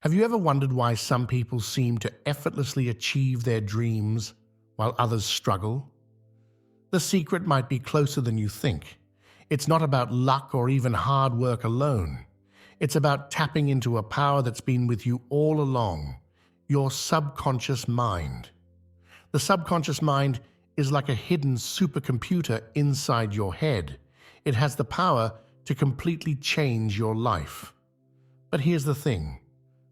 Have you ever wondered why some people seem to effortlessly achieve their dreams while others struggle? The secret might be closer than you think. It's not about luck or even hard work alone. It's about tapping into a power that's been with you all along, your subconscious mind. The subconscious mind is like a hidden supercomputer inside your head. It has the power to completely change your life. But here's the thing.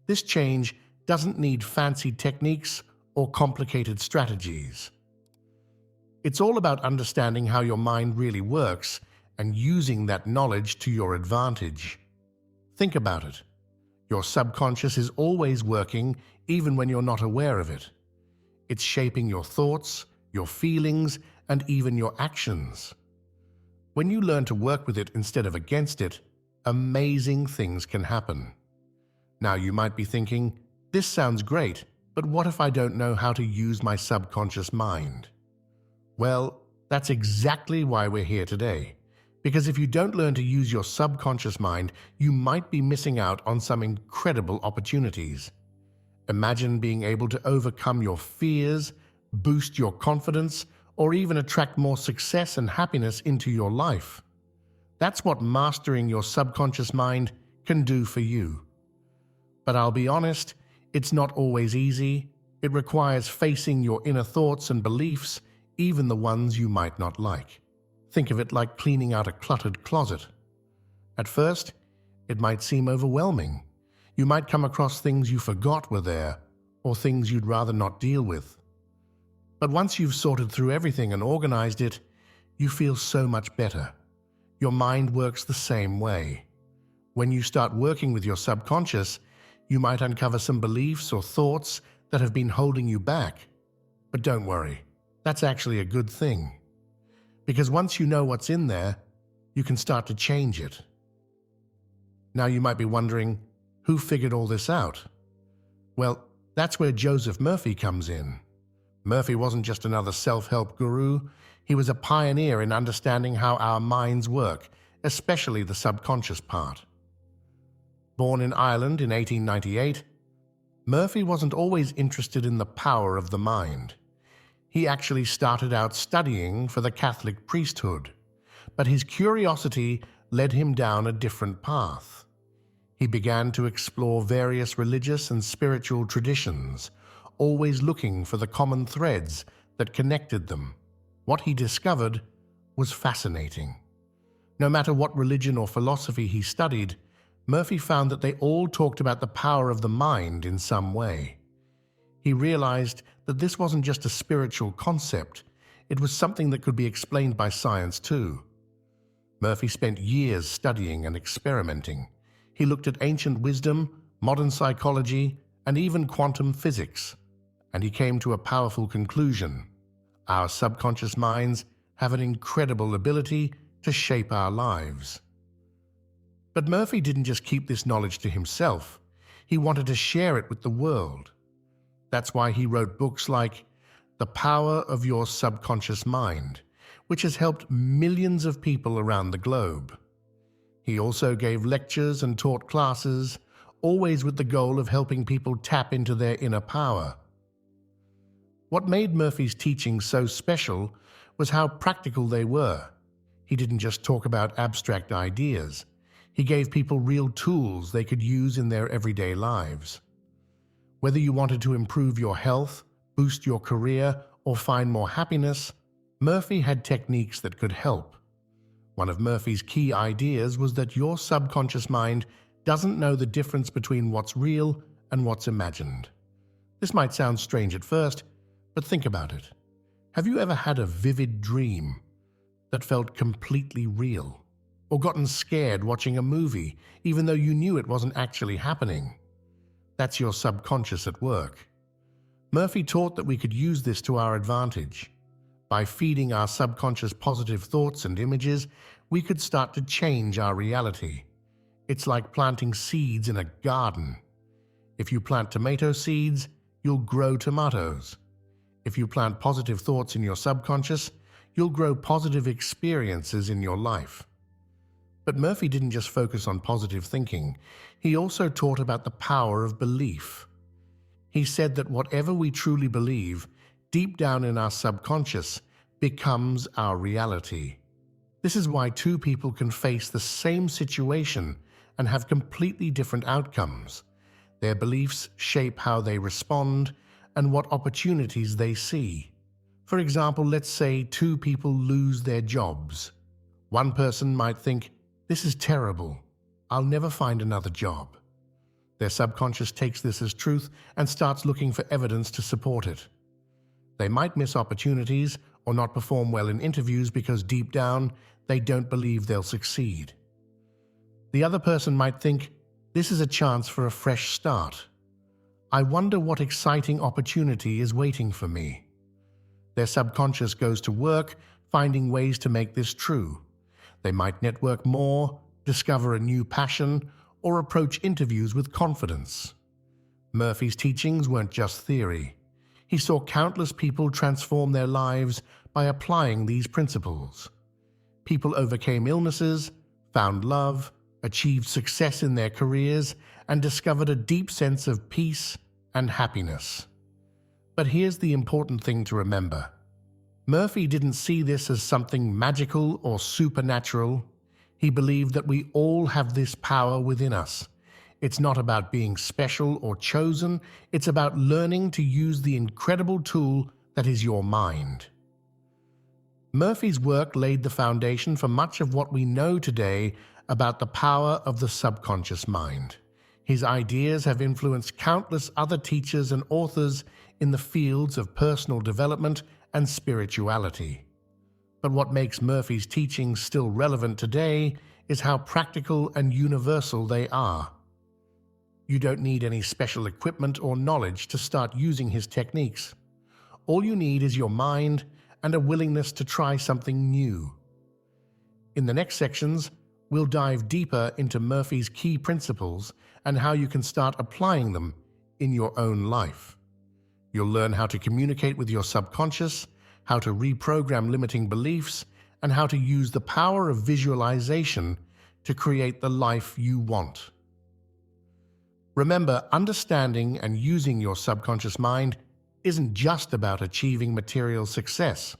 This change doesn't need fancy techniques or complicated strategies. It's all about understanding how your mind really works and using that knowledge to your advantage. Think about it. Your subconscious is always working even when you're not aware of it. It's shaping your thoughts, your feelings, and even your actions. When you learn to work with it instead of against it, amazing things can happen. Now you might be thinking, this sounds great, but what if I don't know how to use my subconscious mind? Well, that's exactly why we're here today. Because if you don't learn to use your subconscious mind, you might be missing out on some incredible opportunities. Imagine being able to overcome your fears, boost your confidence, or even attract more success and happiness into your life. That's what mastering your subconscious mind can do for you. But I'll be honest, it's not always easy. It requires facing your inner thoughts and beliefs, even the ones you might not like. Think of it like cleaning out a cluttered closet. At first, it might seem overwhelming. You might come across things you forgot were there, or things you'd rather not deal with. But once you've sorted through everything and organized it, you feel so much better. Your mind works the same way. When you start working with your subconscious, you might uncover some beliefs or thoughts that have been holding you back. But don't worry, that's actually a good thing. Because once you know what's in there, you can start to change it. Now you might be wondering, who figured all this out? Well, that's where Joseph Murphy comes in. Murphy wasn't just another self-help guru. He was a pioneer in understanding how our minds work, especially the subconscious part. Born in Ireland in 1898, Murphy wasn't always interested in the power of the mind. He actually started out studying for the Catholic priesthood, but his curiosity led him down a different path. He began to explore various religious and spiritual traditions, always looking for the common threads that connected them. What he discovered was fascinating. No matter what religion or philosophy he studied, Murphy found that they all talked about the power of the mind in some way. He realized that this wasn't just a spiritual concept, it was something that could be explained by science too. Murphy spent years studying and experimenting. He looked at ancient wisdom, modern psychology, and even quantum physics, and he came to a powerful conclusion. Our subconscious minds have an incredible ability to shape our lives. But Murphy didn't just keep this knowledge to himself. He wanted to share it with the world. That's why he wrote books like The Power of Your Subconscious Mind, which has helped millions of people around the globe. He also gave lectures and taught classes, always with the goal of helping people tap into their inner power. What made Murphy's teachings so special was how practical they were. He didn't just talk about abstract ideas. He gave people real tools they could use in their everyday lives. Whether you wanted to improve your health, boost your career, or find more happiness, Murphy had techniques that could help. One of Murphy's key ideas was that your subconscious mind doesn't know the difference between what's real and what's imagined. This might sound strange at first, but think about it. Have you ever had a vivid dream that felt completely real? Or gotten scared watching a movie, even though you knew it wasn't actually happening? That's your subconscious at work. Murphy taught that we could use this to our advantage. By feeding our subconscious positive thoughts and images, we could start to change our reality. It's like planting seeds in a garden. If you plant tomato seeds, you'll grow tomatoes. If you plant positive thoughts in your subconscious, you'll grow positive experiences in your life. But Murphy didn't just focus on positive thinking, he also taught about the power of belief. He said that whatever we truly believe, deep down in our subconscious, becomes our reality. This is why two people can face the same situation and have completely different outcomes. Their beliefs shape how they respond and what opportunities they see. For example, let's say two people lose their jobs. One person might think, "This is terrible. I'll never find another job." Their subconscious takes this as truth and starts looking for evidence to support it. They might miss opportunities or not perform well in interviews because deep down, they don't believe they'll succeed. The other person might think, "This is a chance for a fresh start. I wonder what exciting opportunity is waiting for me." Their subconscious goes to work finding ways to make this true. They might network more, discover a new passion, or approach interviews with confidence. Murphy's teachings weren't just theory. He saw countless people transform their lives by applying these principles. People overcame illnesses, found love, achieved success in their careers, and discovered a deep sense of peace and happiness. But here's the important thing to remember. Murphy didn't see this as something magical or supernatural. He believed that we all have this power within us. It's not about being special or chosen, it's about learning to use the incredible tool that is your mind. Murphy's work laid the foundation for much of what we know today about the power of the subconscious mind. His ideas have influenced countless other teachers and authors in the fields of personal development and spirituality. But what makes Murphy's teachings still relevant today is how practical and universal they are. You don't need any special equipment or knowledge to start using his techniques. All you need is your mind and a willingness to try something new. In the next sections, we'll dive deeper into Murphy's key principles and how you can start applying them in your own life. You'll learn how to communicate with your subconscious, how to reprogram limiting beliefs, and how to use the power of visualization to create the life you want. Remember, understanding and using your subconscious mind isn't just about achieving material success.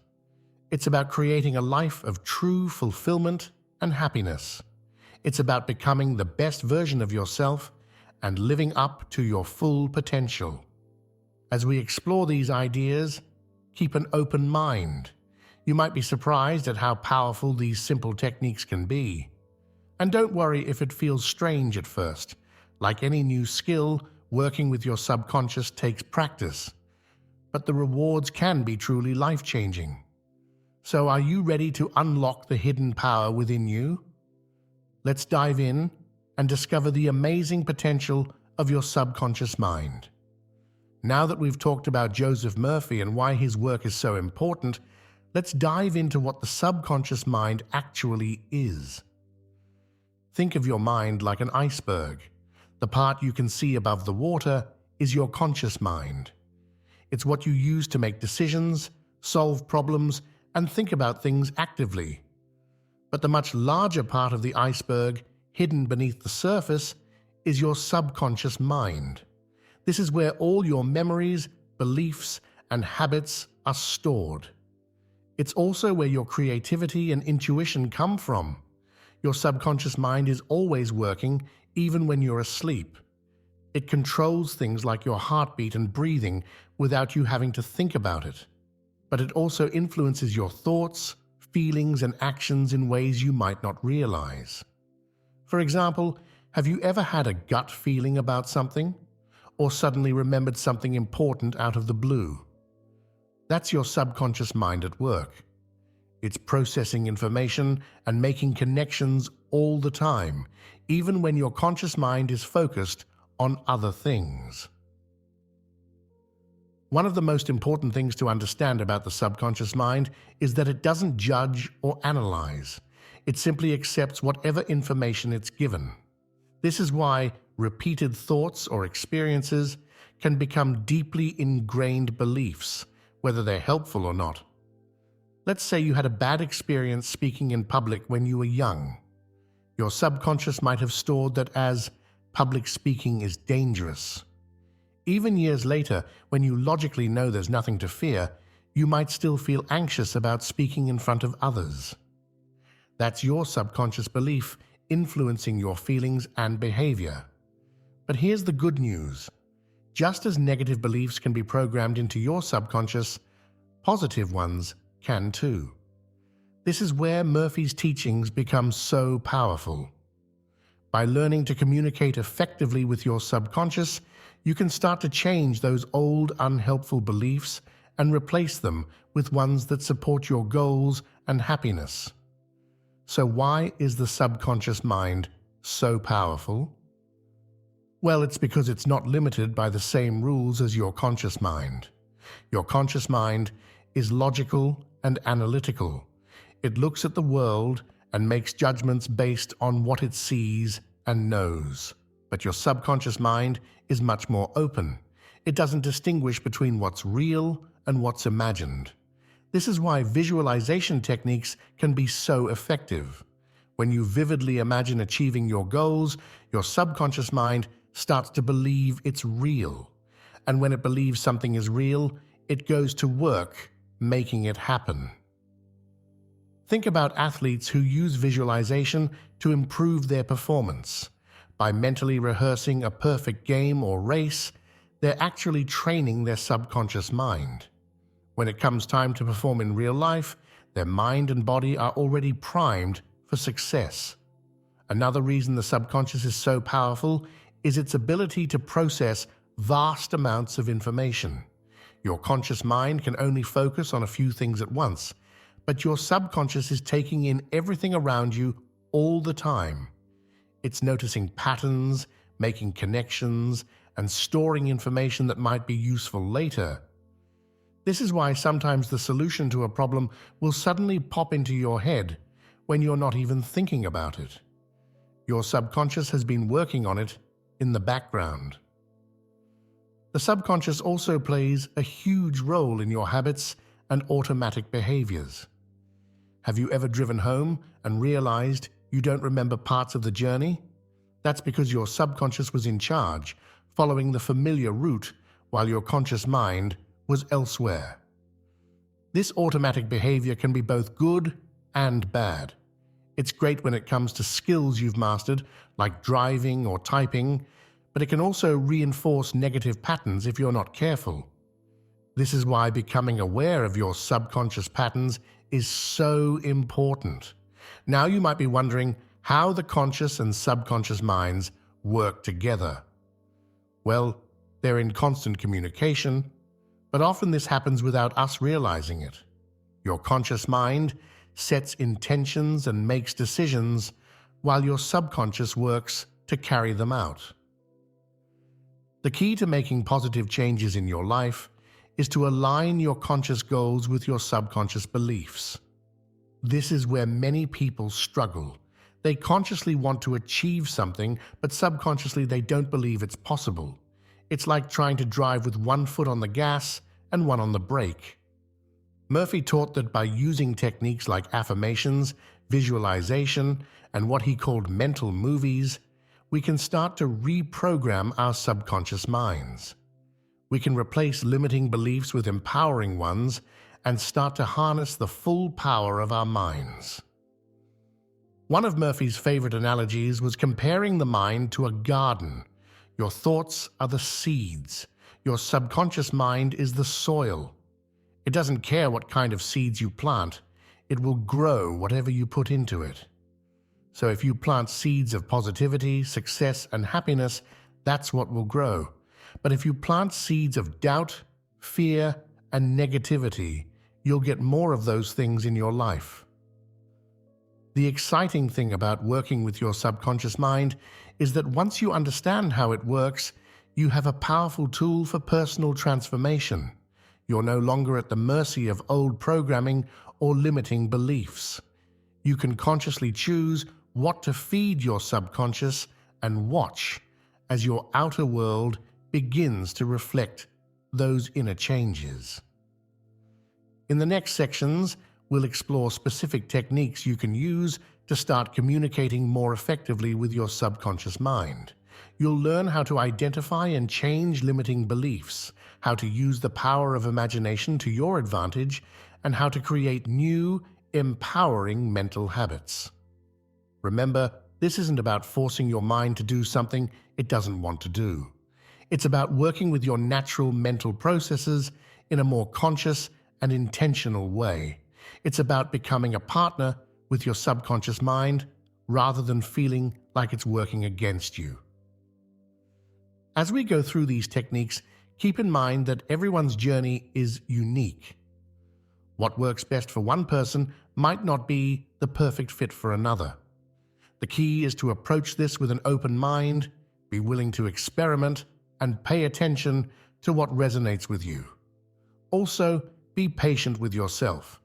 It's about creating a life of true fulfillment and happiness. It's about becoming the best version of yourself and living up to your full potential. As we explore these ideas, keep an open mind. You might be surprised at how powerful these simple techniques can be. And don't worry if it feels strange at first. Like any new skill, working with your subconscious takes practice. But the rewards can be truly life-changing. So are you ready to unlock the hidden power within you? Let's dive in and discover the amazing potential of your subconscious mind. Now that we've talked about Joseph Murphy and why his work is so important, let's dive into what the subconscious mind actually is. Think of your mind like an iceberg. The part you can see above the water is your conscious mind. It's what you use to make decisions, solve problems, and think about things actively. But the much larger part of the iceberg, hidden beneath the surface, is your subconscious mind. This is where all your memories, beliefs, and habits are stored. It's also where your creativity and intuition come from. Your subconscious mind is always working, even when you're asleep. It controls things like your heartbeat and breathing without you having to think about it. But it also influences your thoughts, feelings, and actions in ways you might not realize. For example, have you ever had a gut feeling about something? Or suddenly remembered something important out of the blue? That's your subconscious mind at work. It's processing information and making connections all the time, even when your conscious mind is focused on other things. One of the most important things to understand about the subconscious mind is that it doesn't judge or analyze. It simply accepts whatever information it's given. This is why repeated thoughts or experiences can become deeply ingrained beliefs, whether they're helpful or not. Let's say you had a bad experience speaking in public when you were young. Your subconscious might have stored that as public speaking is dangerous. Even years later, when you logically know there's nothing to fear, you might still feel anxious about speaking in front of others. That's your subconscious belief influencing your feelings and behavior. But here's the good news. Just as negative beliefs can be programmed into your subconscious, positive ones can too. This is where Murphy's teachings become so powerful. By learning to communicate effectively with your subconscious, you can start to change those old, unhelpful beliefs and replace them with ones that support your goals and happiness. So why is the subconscious mind so powerful? Well, it's because it's not limited by the same rules as your conscious mind. Your conscious mind is logical and analytical. It looks at the world and makes judgments based on what it sees and knows. But your subconscious mind is much more open. It doesn't distinguish between what's real and what's imagined. This is why visualization techniques can be so effective. When you vividly imagine achieving your goals, your subconscious mind starts to believe it's real. And when it believes something is real, it goes to work making it happen. Think about athletes who use visualization to improve their performance. By mentally rehearsing a perfect game or race, they're actually training their subconscious mind. When it comes time to perform in real life, their mind and body are already primed for success. Another reason the subconscious is so powerful is its ability to process vast amounts of information. Your conscious mind can only focus on a few things at once, but your subconscious is taking in everything around you all the time. It's noticing patterns, making connections, and storing information that might be useful later. This is why sometimes the solution to a problem will suddenly pop into your head when you're not even thinking about it. Your subconscious has been working on it in the background. The subconscious also plays a huge role in your habits and automatic behaviors. Have you ever driven home and realized you don't remember parts of the journey? That's because your subconscious was in charge, following the familiar route while your conscious mind was elsewhere. This automatic behavior can be both good and bad. It's great when it comes to skills you've mastered, like driving or typing, but it can also reinforce negative patterns if you're not careful. This is why becoming aware of your subconscious patterns is so important. Now you might be wondering how the conscious and subconscious minds work together. Well, they're in constant communication, but often this happens without us realizing it. Your conscious mind sets intentions and makes decisions, while your subconscious works to carry them out. The key to making positive changes in your life is to align your conscious goals with your subconscious beliefs. This is where many people struggle. They consciously want to achieve something, but subconsciously they don't believe it's possible. It's like trying to drive with one foot on the gas and one on the brake. Murphy taught that by using techniques like affirmations, visualization, and what he called mental movies, we can start to reprogram our subconscious minds. We can replace limiting beliefs with empowering ones and start to harness the full power of our minds. One of Murphy's favorite analogies was comparing the mind to a garden. Your thoughts are the seeds. Your subconscious mind is the soil. It doesn't care what kind of seeds you plant. It will grow whatever you put into it. So if you plant seeds of positivity, success, and happiness, that's what will grow. But if you plant seeds of doubt, fear, and negativity, you'll get more of those things in your life. The exciting thing about working with your subconscious mind is that once you understand how it works, you have a powerful tool for personal transformation. You're no longer at the mercy of old programming or limiting beliefs. You can consciously choose what to feed your subconscious and watch as your outer world begins to reflect those inner changes. In the next sections, we'll explore specific techniques you can use to start communicating more effectively with your subconscious mind. You'll learn how to identify and change limiting beliefs, how to use the power of imagination to your advantage, and how to create new, empowering mental habits. Remember, this isn't about forcing your mind to do something it doesn't want to do. It's about working with your natural mental processes in a more conscious and intentional way. It's about becoming a partner with your subconscious mind rather than feeling like it's working against you. As we go through these techniques, keep in mind that everyone's journey is unique. What works best for one person might not be the perfect fit for another. The key is to approach this with an open mind, be willing to experiment, and pay attention to what resonates with you. Also, be patient with yourself.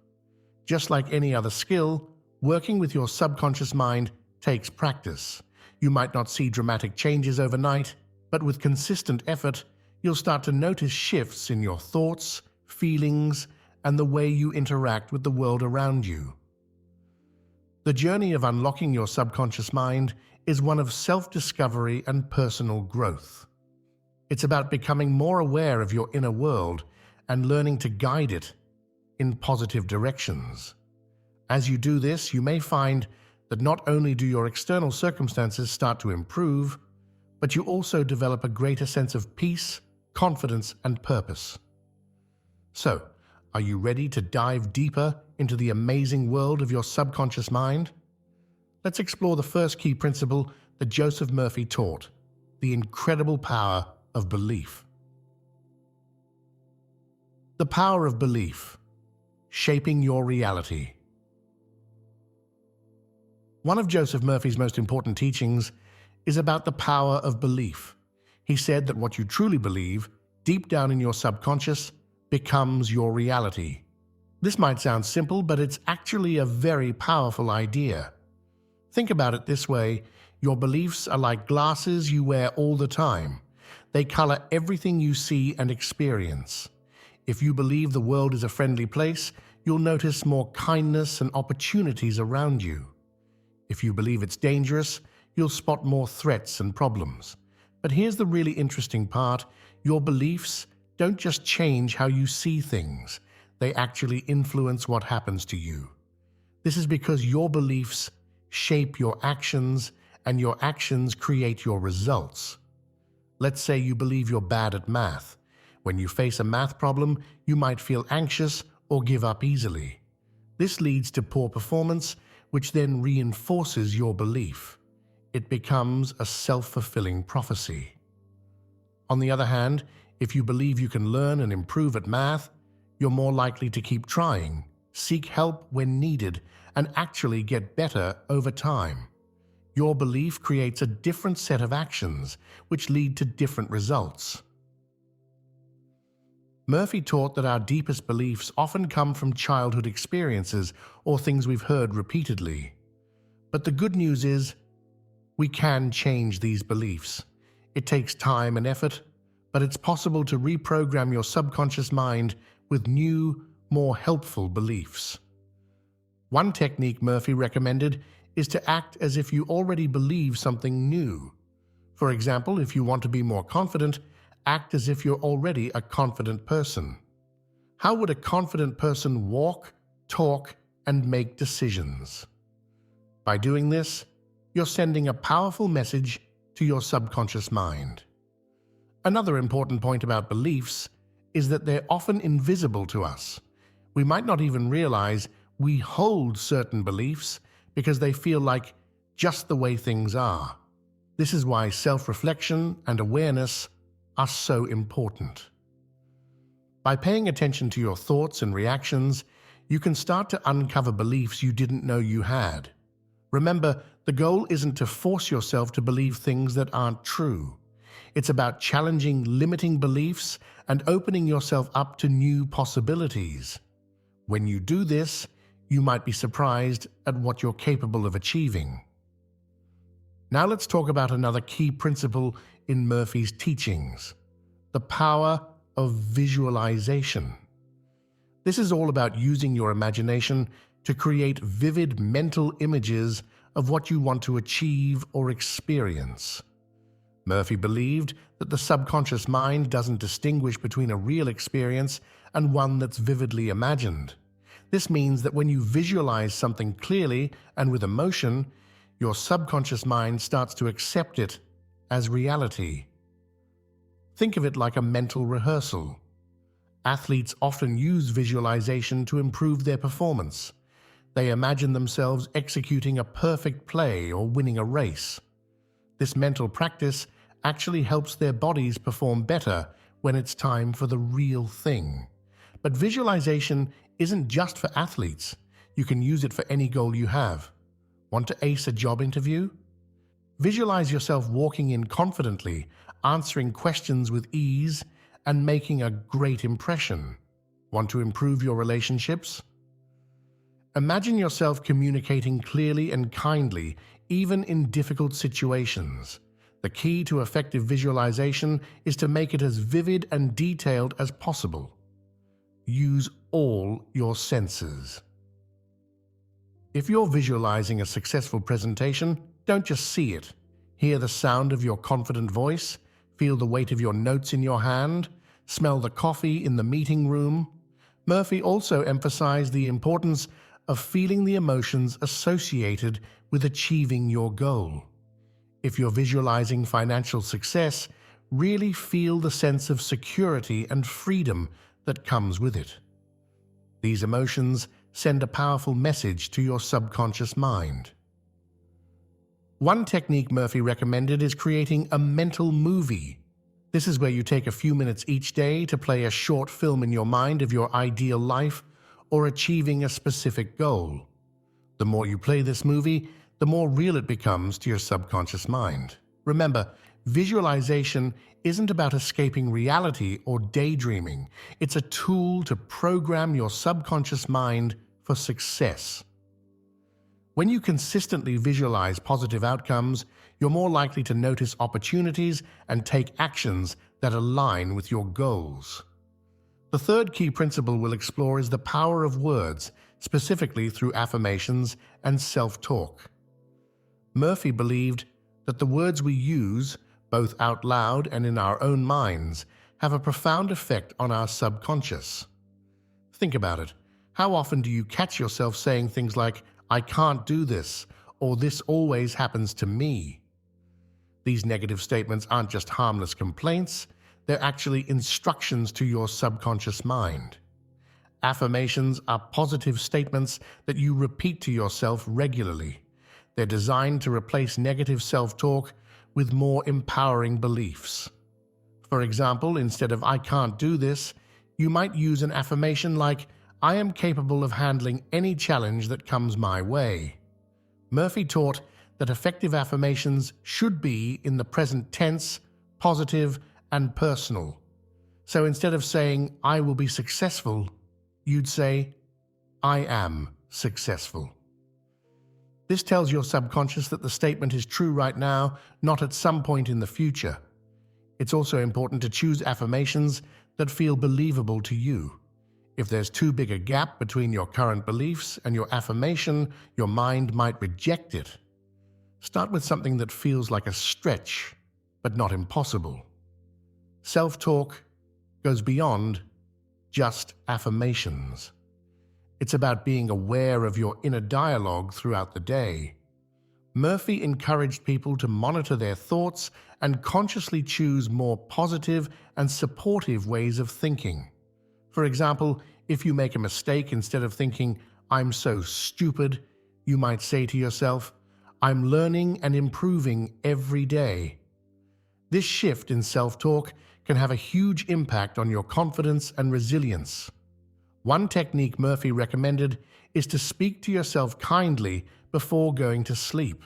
Just like any other skill, working with your subconscious mind takes practice. You might not see dramatic changes overnight, but with consistent effort, you'll start to notice shifts in your thoughts, feelings, and the way you interact with the world around you. The journey of unlocking your subconscious mind is one of self-discovery and personal growth. It's about becoming more aware of your inner world and learning to guide it in positive directions. As you do this, you may find that not only do your external circumstances start to improve, but you also develop a greater sense of peace, confidence, and purpose. So, are you ready to dive deeper into the amazing world of your subconscious mind? Let's explore the first key principle that Joseph Murphy taught: the incredible power of belief. The power of belief, shaping your reality. One of Joseph Murphy's most important teachings is about the power of belief. He said that what you truly believe, deep down in your subconscious, becomes your reality. This might sound simple, but it's actually a very powerful idea. Think about it this way: your beliefs are like glasses you wear all the time. They color everything you see and experience. If you believe the world is a friendly place, you'll notice more kindness and opportunities around you. If you believe it's dangerous, you'll spot more threats and problems. But here's the really interesting part: your beliefs don't just change how you see things, they actually influence what happens to you. This is because your beliefs shape your actions, and your actions create your results. Let's say you believe you're bad at math. When you face a math problem, you might feel anxious or give up easily. This leads to poor performance, which then reinforces your belief. It becomes a self-fulfilling prophecy. On the other hand, if you believe you can learn and improve at math, you're more likely to keep trying, seek help when needed, and actually get better over time. Your belief creates a different set of actions, which lead to different results. Murphy taught that our deepest beliefs often come from childhood experiences or things we've heard repeatedly. But the good news is, we can change these beliefs. It takes time and effort, but it's possible to reprogram your subconscious mind with new, more helpful beliefs. One technique Murphy recommended is to act as if you already believe something new. For example, if you want to be more confident, act as if you're already a confident person. How would a confident person walk, talk, and make decisions? By doing this, you're sending a powerful message to your subconscious mind. Another important point about beliefs is that they're often invisible to us. We might not even realize we hold certain beliefs because they feel like just the way things are. This is why self-reflection and awareness are so important. By paying attention to your thoughts and reactions, you can start to uncover beliefs you didn't know you had. Remember, the goal isn't to force yourself to believe things that aren't true. It's about challenging limiting beliefs and opening yourself up to new possibilities. When you do this, you might be surprised at what you're capable of achieving. Now let's talk about another key principle in Murphy's teachings: the power of visualization. This is all about using your imagination to create vivid mental images of what you want to achieve or experience. Murphy believed that the subconscious mind doesn't distinguish between a real experience and one that's vividly imagined. This means that when you visualize something clearly and with emotion, your subconscious mind starts to accept it as reality. Think of it like a mental rehearsal. Athletes often use visualization to improve their performance. They imagine themselves executing a perfect play or winning a race. This mental practice actually helps their bodies perform better when it's time for the real thing. But visualization isn't just for athletes. You can use it for any goal you have. Want to ace a job interview? Visualize yourself walking in confidently, answering questions with ease, and making a great impression. Want to improve your relationships? Imagine yourself communicating clearly and kindly, even in difficult situations. The key to effective visualization is to make it as vivid and detailed as possible. Use all your senses. If you're visualizing a successful presentation, don't just see it. Hear the sound of your confident voice, feel the weight of your notes in your hand, smell the coffee in the meeting room. Murphy also emphasized the importance of feeling the emotions associated with achieving your goal. If you're visualizing financial success, really feel the sense of security and freedom that comes with it. These emotions send a powerful message to your subconscious mind. One technique Murphy recommended is creating a mental movie. This is where you take a few minutes each day to play a short film in your mind of your ideal life or achieving a specific goal. The more you play this movie, the more real it becomes to your subconscious mind. Remember, visualization isn't about escaping reality or daydreaming. It's a tool to program your subconscious mind for success. When you consistently visualize positive outcomes, you're more likely to notice opportunities and take actions that align with your goals. The third key principle we'll explore is the power of words, specifically through affirmations and self-talk. Murphy believed that the words we use, both out loud and in our own minds, have a profound effect on our subconscious. Think about it. How often do you catch yourself saying things like, "I can't do this," or "this always happens to me"? These negative statements aren't just harmless complaints, they're actually instructions to your subconscious mind. Affirmations are positive statements that you repeat to yourself regularly. They're designed to replace negative self-talk with more empowering beliefs. For example, instead of "I can't do this," you might use an affirmation like, "I am capable of handling any challenge that comes my way." Murphy taught that effective affirmations should be in the present tense, positive, and personal. So instead of saying, "I will be successful," you'd say, "I am successful." This tells your subconscious that the statement is true right now, not at some point in the future. It's also important to choose affirmations that feel believable to you. If there's too big a gap between your current beliefs and your affirmation, your mind might reject it. Start with something that feels like a stretch, but not impossible. Self-talk goes beyond just affirmations. It's about being aware of your inner dialogue throughout the day. Murphy encouraged people to monitor their thoughts and consciously choose more positive and supportive ways of thinking. For example, if you make a mistake, instead of thinking, "I'm so stupid," you might say to yourself, "I'm learning and improving every day." This shift in self-talk can have a huge impact on your confidence and resilience. One technique Murphy recommended is to speak to yourself kindly before going to sleep.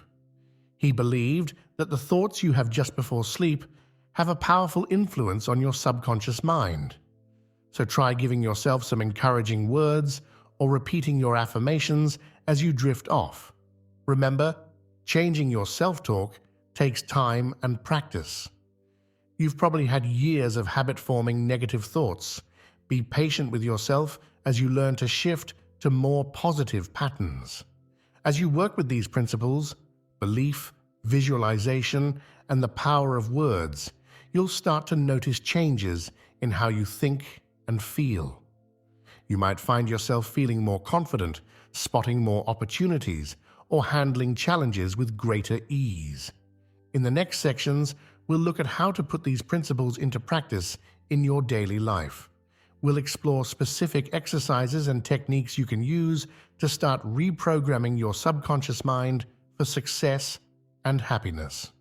He believed that the thoughts you have just before sleep have a powerful influence on your subconscious mind. So try giving yourself some encouraging words or repeating your affirmations as you drift off. Remember, changing your self-talk takes time and practice. You've probably had years of habit-forming negative thoughts. Be patient with yourself as you learn to shift to more positive patterns. As you work with these principles, belief, visualization, and the power of words, you'll start to notice changes in how you think and feel. You might find yourself feeling more confident, spotting more opportunities, or handling challenges with greater ease. In the next sections, we'll look at how to put these principles into practice in your daily life. We'll explore specific exercises and techniques you can use to start reprogramming your subconscious mind for success and happiness.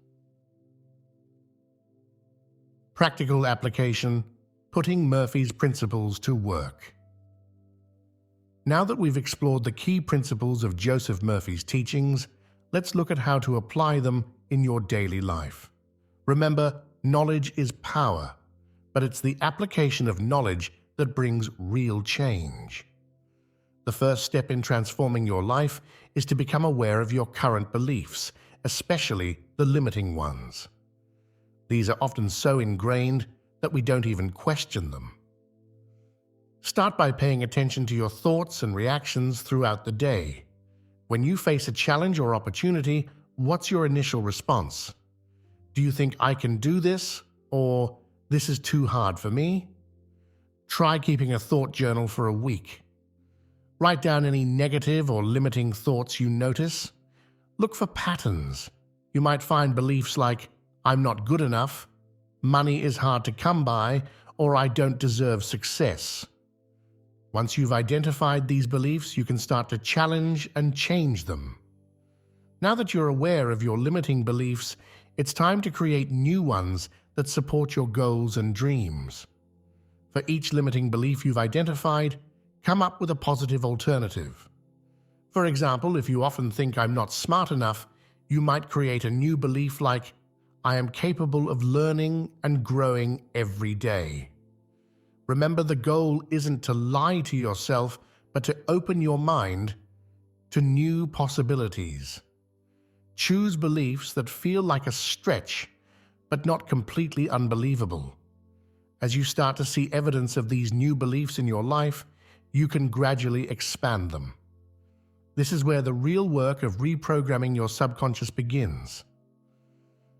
Practical application: putting Murphy's principles to work. Now that we've explored the key principles of Joseph Murphy's teachings, let's look at how to apply them in your daily life. Remember, knowledge is power, but it's the application of knowledge that brings real change. The first step in transforming your life is to become aware of your current beliefs, especially the limiting ones. These are often so ingrained that we don't even question them. Start by paying attention to your thoughts and reactions throughout the day. When you face a challenge or opportunity, what's your initial response? Do you think, "I can do this," or "this is too hard for me"? Try keeping a thought journal for a week. Write down any negative or limiting thoughts you notice. Look for patterns. You might find beliefs like, "I'm not good enough," "money is hard to come by," or "I don't deserve success." Once you've identified these beliefs, you can start to challenge and change them. Now that you're aware of your limiting beliefs, it's time to create new ones that support your goals and dreams. For each limiting belief you've identified, come up with a positive alternative. For example, if you often think, "I'm not smart enough," you might create a new belief like, "I am capable of learning and growing every day." Remember, the goal isn't to lie to yourself, but to open your mind to new possibilities. Choose beliefs that feel like a stretch, but not completely unbelievable. As you start to see evidence of these new beliefs in your life, you can gradually expand them. This is where the real work of reprogramming your subconscious begins.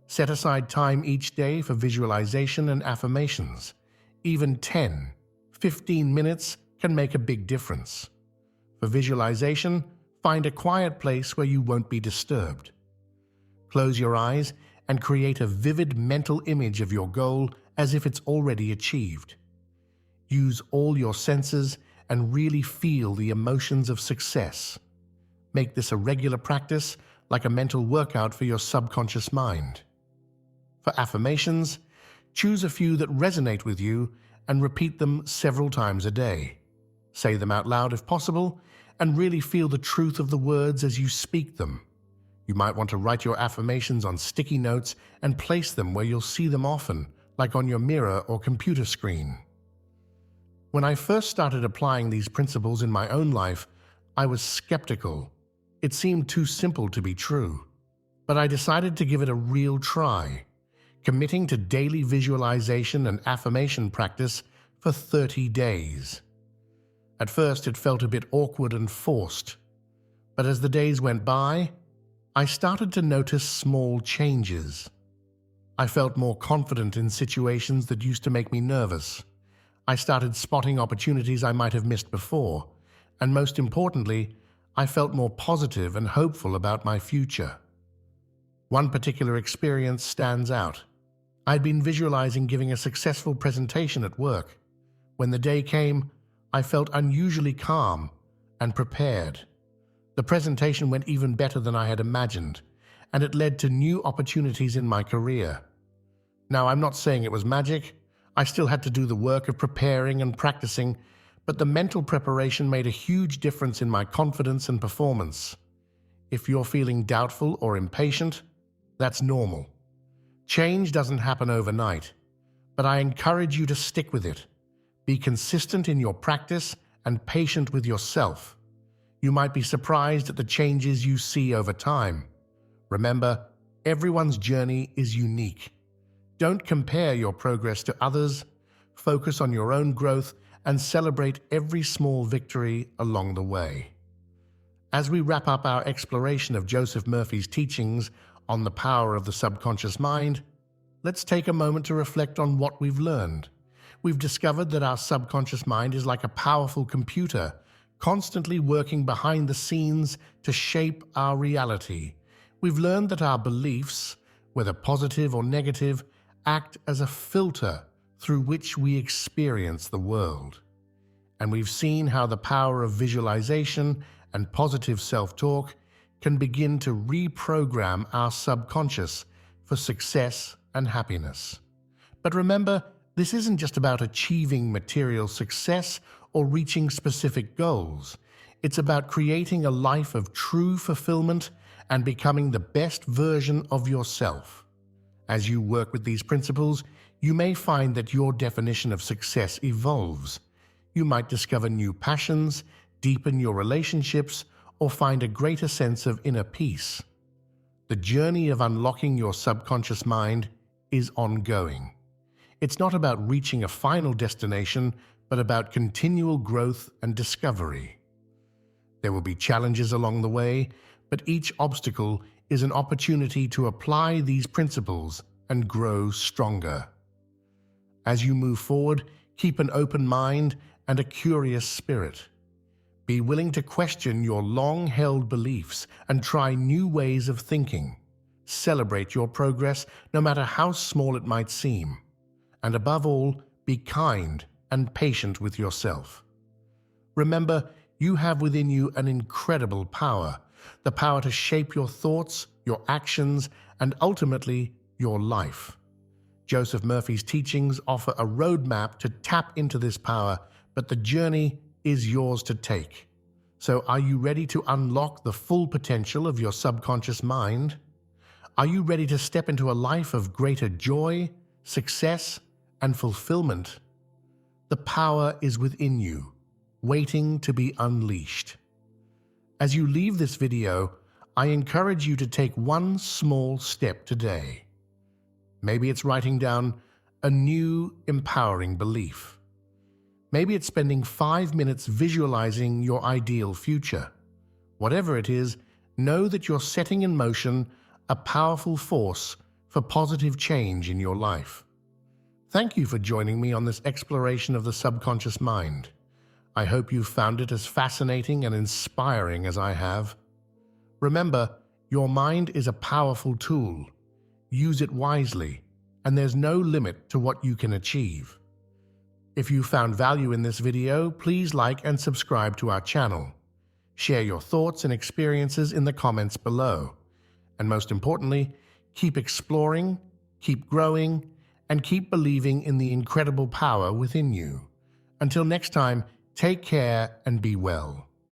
Set aside time each day for visualization and affirmations. Even 10, 15 minutes can make a big difference. For visualization, find a quiet place where you won't be disturbed. Close your eyes and create a vivid mental image of your goal as if it's already achieved. Use all your senses and really feel the emotions of success. Make this a regular practice, like a mental workout for your subconscious mind. For affirmations, choose a few that resonate with you and repeat them several times a day. Say them out loud if possible, and really feel the truth of the words as you speak them. You might want to write your affirmations on sticky notes and place them where you'll see them often, like on your mirror or computer screen. When I first started applying these principles in my own life, I was skeptical. It seemed too simple to be true. But I decided to give it a real try, committing to daily visualization and affirmation practice for 30 days. At first, it felt a bit awkward and forced, but as the days went by, I started to notice small changes. I felt more confident in situations that used to make me nervous. I started spotting opportunities I might have missed before, and most importantly, I felt more positive and hopeful about my future. One particular experience stands out. I'd been visualizing giving a successful presentation at work. When the day came, I felt unusually calm and prepared. The presentation went even better than I had imagined, and it led to new opportunities in my career. Now, I'm not saying it was magic. I still had to do the work of preparing and practicing, but the mental preparation made a huge difference in my confidence and performance. If you're feeling doubtful or impatient, that's normal. Change doesn't happen overnight, but I encourage you to stick with it. Be consistent in your practice and patient with yourself. You might be surprised at the changes you see over time. Remember, everyone's journey is unique. Don't compare your progress to others. Focus on your own growth and celebrate every small victory along the way. As we wrap up our exploration of Joseph Murphy's teachings on the power of the subconscious mind, let's take a moment to reflect on what we've learned. We've discovered that our subconscious mind is like a powerful computer, constantly working behind the scenes to shape our reality. We've learned that our beliefs, whether positive or negative, act as a filter through which we experience the world. And we've seen how the power of visualization and positive self-talk can begin to reprogram our subconscious for success and happiness. But remember, this isn't just about achieving material success or reaching specific goals. It's about creating a life of true fulfillment and becoming the best version of yourself. As you work with these principles, you may find that your definition of success evolves. You might discover new passions, deepen your relationships, or find a greater sense of inner peace. The journey of unlocking your subconscious mind is ongoing. It's not about reaching a final destination, but about continual growth and discovery. There will be challenges along the way, but each obstacle is an opportunity to apply these principles and grow stronger. As you move forward, keep an open mind and a curious spirit. Be willing to question your long-held beliefs and try new ways of thinking. Celebrate your progress, no matter how small it might seem. And above all, be kind and patient with yourself. Remember, you have within you an incredible power, the power to shape your thoughts, your actions, and ultimately, your life. Joseph Murphy's teachings offer a roadmap to tap into this power, but the journey is yours to take. So are you ready to unlock the full potential of your subconscious mind? Are you ready to step into a life of greater joy, success, and fulfillment? The power is within you, waiting to be unleashed. As you leave this video, I encourage you to take one small step today. Maybe it's writing down a new, empowering belief. Maybe it's spending 5 minutes visualizing your ideal future. Whatever it is, know that you're setting in motion a powerful force for positive change in your life. Thank you for joining me on this exploration of the subconscious mind. I hope you found it as fascinating and inspiring as I have. Remember, your mind is a powerful tool. Use it wisely, and there's no limit to what you can achieve. If you found value in this video, please like and subscribe to our channel. Share your thoughts and experiences in the comments below. And most importantly, keep exploring, keep growing, and keep believing in the incredible power within you. Until next time, take care and be well.